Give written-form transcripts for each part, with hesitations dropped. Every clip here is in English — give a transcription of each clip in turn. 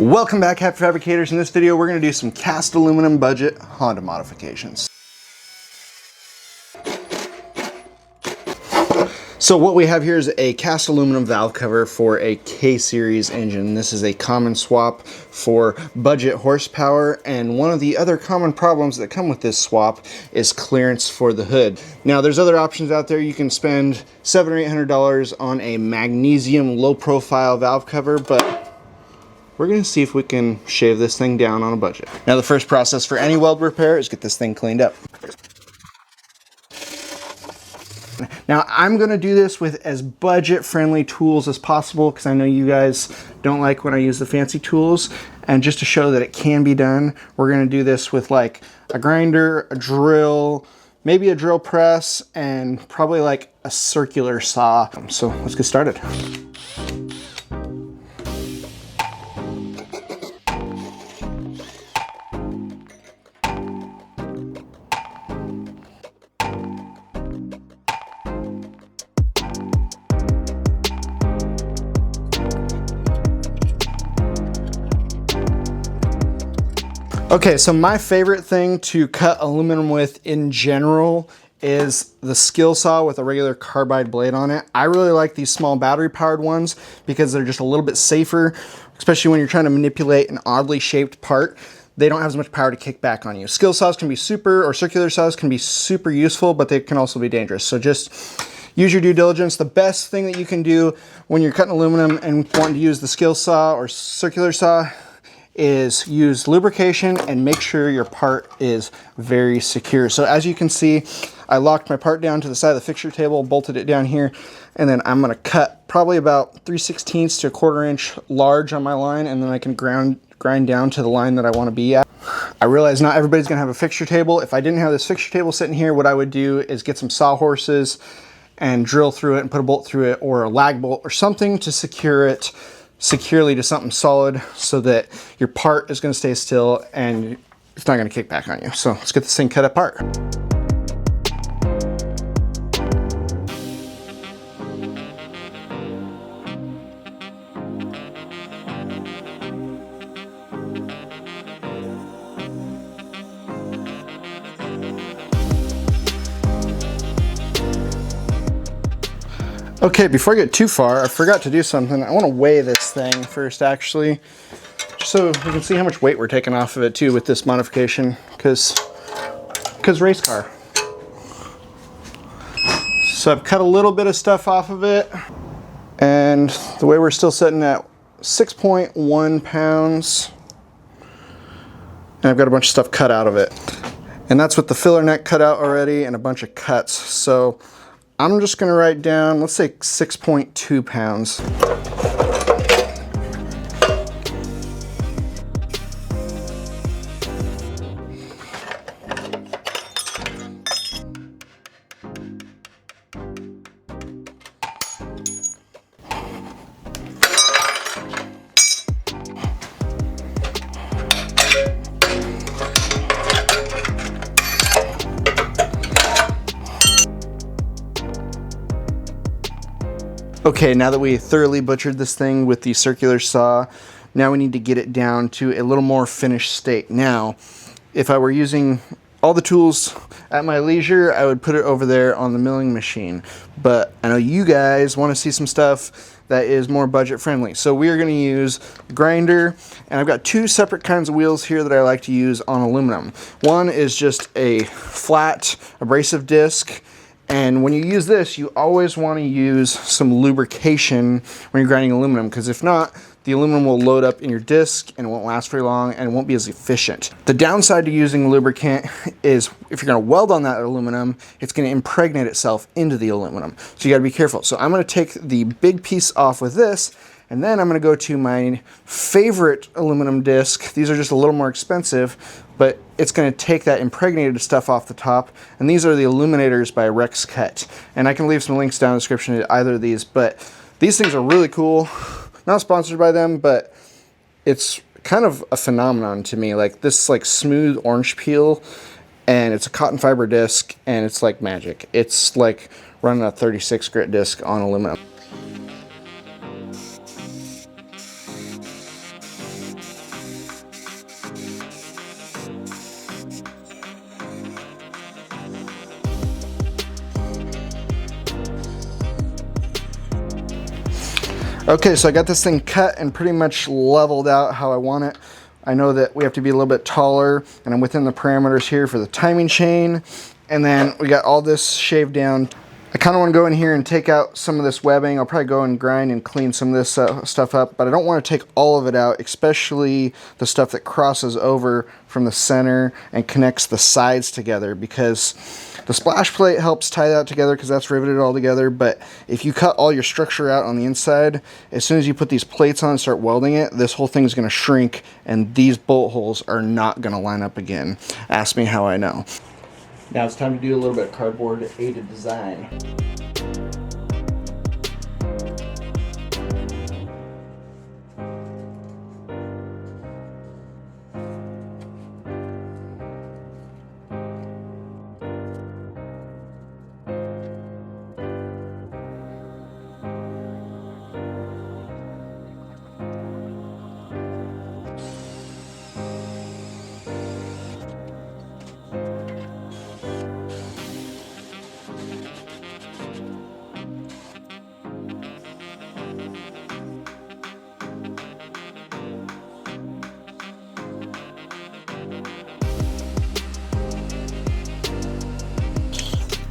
Welcome back, Happy Fabricators. In this video, we're going to do some cast aluminum budget Honda modifications. So what we have here is a cast aluminum valve cover for a K-Series engine. This is a common swap for budget horsepower, and one of the other common problems that come with this swap is clearance for the hood. Now there's other options out there. You can spend $700 or $800 on a magnesium low profile valve cover, but we're going to see if we can shave this thing down on a budget. Now the first process for any weld repair is get this thing cleaned up. Now I'm going to do this with as budget friendly tools as possible because I know you guys don't like when I use the fancy tools, and just to show that it can be done, we're going to do this with like a grinder, a drill, maybe a drill press, and probably like a circular saw. So let's get started. Okay, so my favorite thing to cut aluminum with in general is the skill saw with a regular carbide blade on it. I really like these small battery powered ones because they're just a little bit safer, especially when you're trying to manipulate an oddly shaped part. They don't have as much power to kick back on you. Skill saws can be or circular saws can be super useful, but they can also be dangerous. So just use your due diligence. The best thing that you can do when you're cutting aluminum and wanting to use the skill saw or circular saw is use lubrication and make sure your part is very secure. So as you can see, I locked my part down to the side of the fixture table, bolted it down here, and then I'm going to cut probably about 3/16 to a 1/4 inch large on my line, and then I can grind down to the line that I want to be at. I realize not everybody's going to have a fixture table. If I didn't have this fixture table sitting here, what I would do is get some sawhorses and drill through it and put a bolt through it, or a lag bolt or something to secure it securely to something solid so that your part is going to stay still and it's not going to kick back on you. So let's get this thing cut apart. Okay, before I get too far, I forgot to do something. I want to weigh this thing first, actually, just so we can see how much weight we're taking off of it too with this modification, because race car. So I've cut a little bit of stuff off of it, and the way we're still sitting at 6.1 pounds, and I've got a bunch of stuff cut out of it. And that's with the filler neck cut out already and a bunch of cuts. So I'm just going to write down, let's say 6.2 pounds. Okay, now that we thoroughly butchered this thing with the circular saw, now we need to get it down to a little more finished state. Now, if I were using all the tools at my leisure, I would put it over there on the milling machine. But I know you guys want to see some stuff that is more budget friendly. So we are going to use the grinder, and I've got two separate kinds of wheels here that I like to use on aluminum. One is just a flat abrasive disc. And when you use this, you always want to use some lubrication when you're grinding aluminum, because if not, the aluminum will load up in your disc and it won't last very long and it won't be as efficient. The downside to using lubricant is if you're going to weld on that aluminum, it's going to impregnate itself into the aluminum. So you got to be careful. So I'm going to take the big piece off with this, and then I'm going to go to my favorite aluminum disc. These are just a little more expensive, but it's going to take that impregnated stuff off the top. And these are the Illuminators by Rex Cut. And I can leave some links down in the description to either of these, but these things are really cool. Not sponsored by them, but it's kind of a phenomenon to me. Like this like smooth orange peel, and it's a cotton fiber disc, and it's like magic. It's like running a 36 grit disc on aluminum. Okay, so I got this thing cut and pretty much leveled out how I want it. I know that we have to be a little bit taller, and I'm within the parameters here for the timing chain. And then we got all this shaved down. I kind of want to go in here and take out some of this webbing. I'll probably go and grind and clean some of this stuff up, but I don't want to take all of it out, especially the stuff that crosses over from the center and connects the sides together, because the splash plate helps tie that together because that's riveted all together. But if you cut all your structure out on the inside, as soon as you put these plates on and start welding it, this whole thing is going to shrink, and these bolt holes are not going to line up again. Ask me how I know. Now it's time to do a little bit of cardboard aided design.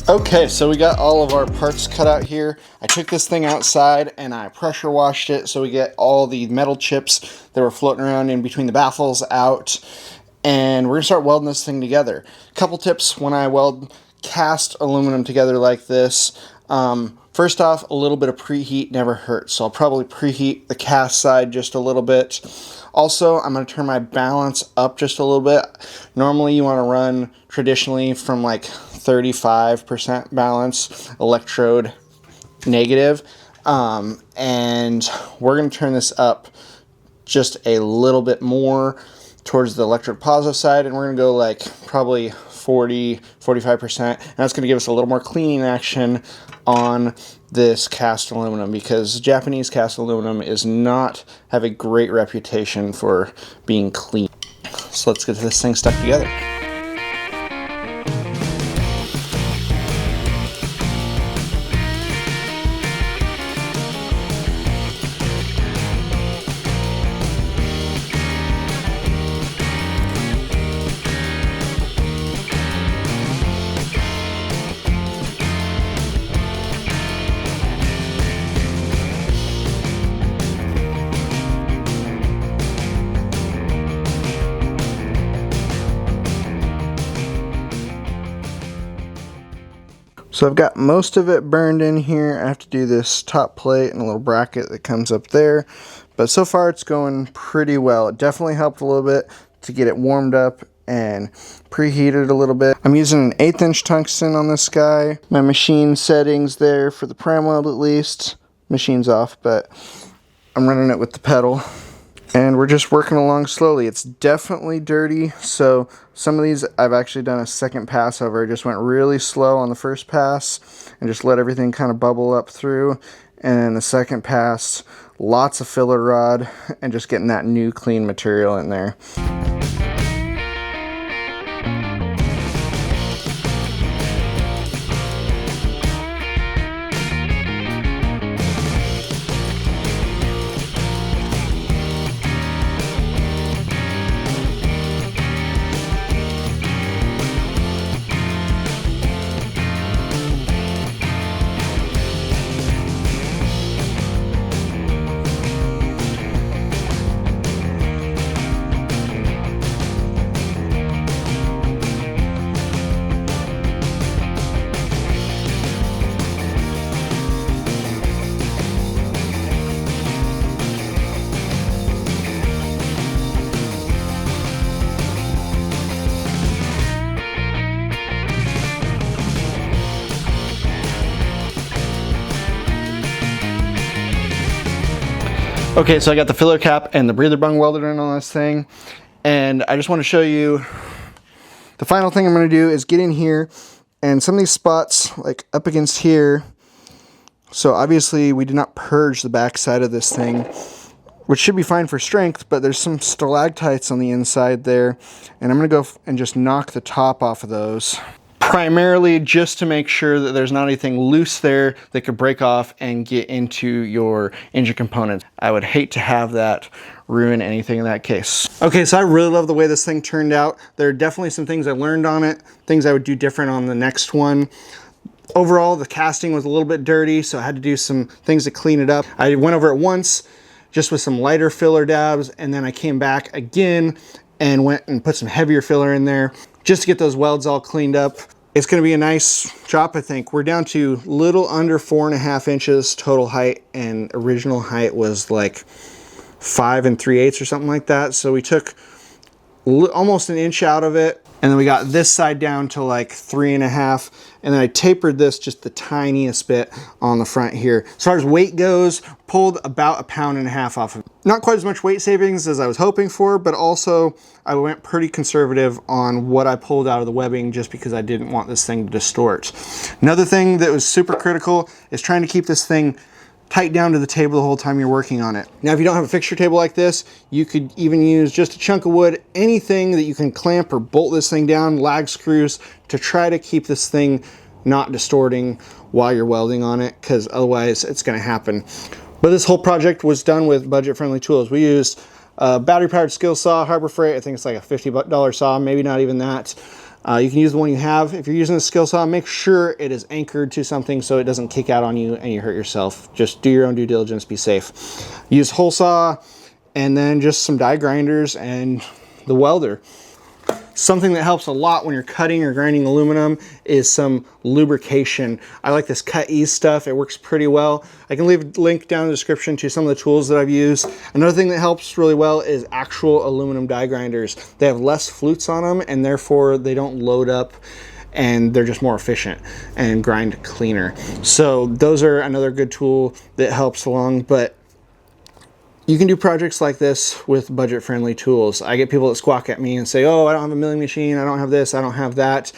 Okay, so we got all of our parts cut out here. I took this thing outside and I pressure washed it so we get all the metal chips that were floating around in between the baffles out. And we're gonna start welding this thing together. Couple tips when I weld cast aluminum together like this. First off, a little bit of preheat never hurts. So I'll probably preheat the cast side just a little bit. Also, I'm going to turn my balance up just a little bit. Normally you want to run traditionally from like 35% balance, electrode negative. And we're going to turn this up just a little bit more towards the electrode positive side, and we're going to go like probably 45%, and that's going to give us a little more cleaning action on this cast aluminum, because Japanese cast aluminum is not have a great reputation for being clean. So let's get this thing stuck together. So I've got most of it burned in here. I have to do this top plate and a little bracket that comes up there. But so far it's going pretty well. It definitely helped a little bit to get it warmed up and preheated a little bit. I'm using an 1/8 inch tungsten on this guy. My machine settings there for the pram weld at least. Machine's off, but I'm running it with the pedal. And we're just working along slowly. It's definitely dirty, so some of these I've actually done a second pass over. I just went really slow on the first pass and just let everything kind of bubble up through. And then the second pass, lots of filler rod and just getting that new clean material in there. Okay, so I got the filler cap and the breather bung welded in on this thing, and I just want to show you the final thing I'm going to do is get in here, and some of these spots like up against here, so obviously we did not purge the back side of this thing, which should be fine for strength, but there's some stalactites on the inside there, and I'm going to go and just knock the top off of those. primarily just to make sure that there's not anything loose there that could break off and get into your engine components. I would hate to have that ruin anything in that case. Okay, so I really love the way this thing turned out. There are definitely some things I learned on it, things I would do different on the next one. Overall, the casting was a little bit dirty, so I had to do some things to clean it up. I went over it once just with some lighter filler dabs, and then I came back again and went and put some heavier filler in there just to get those welds all cleaned up. It's gonna be a nice job, I think. We're down to little under 4.5 inches total height, and original height was like 5 3/8 or something like that. So we took almost an inch out of it, and then we got this side down to like 3.5, and then I tapered this just the tiniest bit on the front here. As far as weight goes, pulled about 1.5 pounds off of it. Not quite as much weight savings as I was hoping for, but also I went pretty conservative on what I pulled out of the webbing just because I didn't want this thing to distort. Another thing that was super critical is trying to keep this thing tight down to the table the whole time you're working on it. Now, if you don't have a fixture table like this, you could even use just a chunk of wood, anything that you can clamp or bolt this thing down, lag screws, to try to keep this thing not distorting while you're welding on it, because otherwise it's gonna happen. But this whole project was done with budget-friendly tools. We used a battery-powered skill saw, Harbor Freight. I think it's like a $50 saw, maybe not even that. You can use the one you have. If you're using a skill saw, make sure it is anchored to something so it doesn't kick out on you and you hurt yourself. Just do your own due diligence, be safe. Use hole saw, and then just some die grinders and the welder. Something that helps a lot when you're cutting or grinding aluminum is some lubrication. I like this Cut Ease stuff. It works pretty well. I can leave a link down in the description to some of the tools that I've used. Another thing that helps really well is actual aluminum die grinders. They have less flutes on them, and therefore they don't load up, and they're just more efficient and grind cleaner. So those are another good tool that helps along. But you can do projects like this with budget-friendly tools. I get people that squawk at me and say, oh, I don't have a milling machine, I don't have this, I don't have that.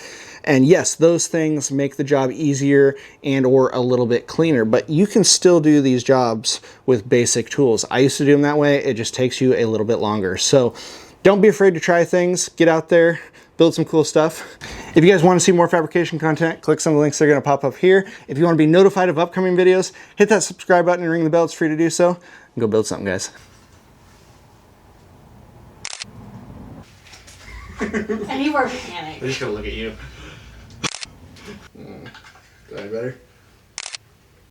And yes, those things make the job easier and or a little bit cleaner, but you can still do these jobs with basic tools. I used to do them that way. It just takes you a little bit longer. So don't be afraid to try things. Get out there, build some cool stuff. If you guys want to see more fabrication content, click some of the links that are going to pop up here. If you want to be notified of upcoming videos, hit that subscribe button and ring the bell. It's free to do so. Go build something, guys. And you were panicked. I'm just gonna look at you. Is that better?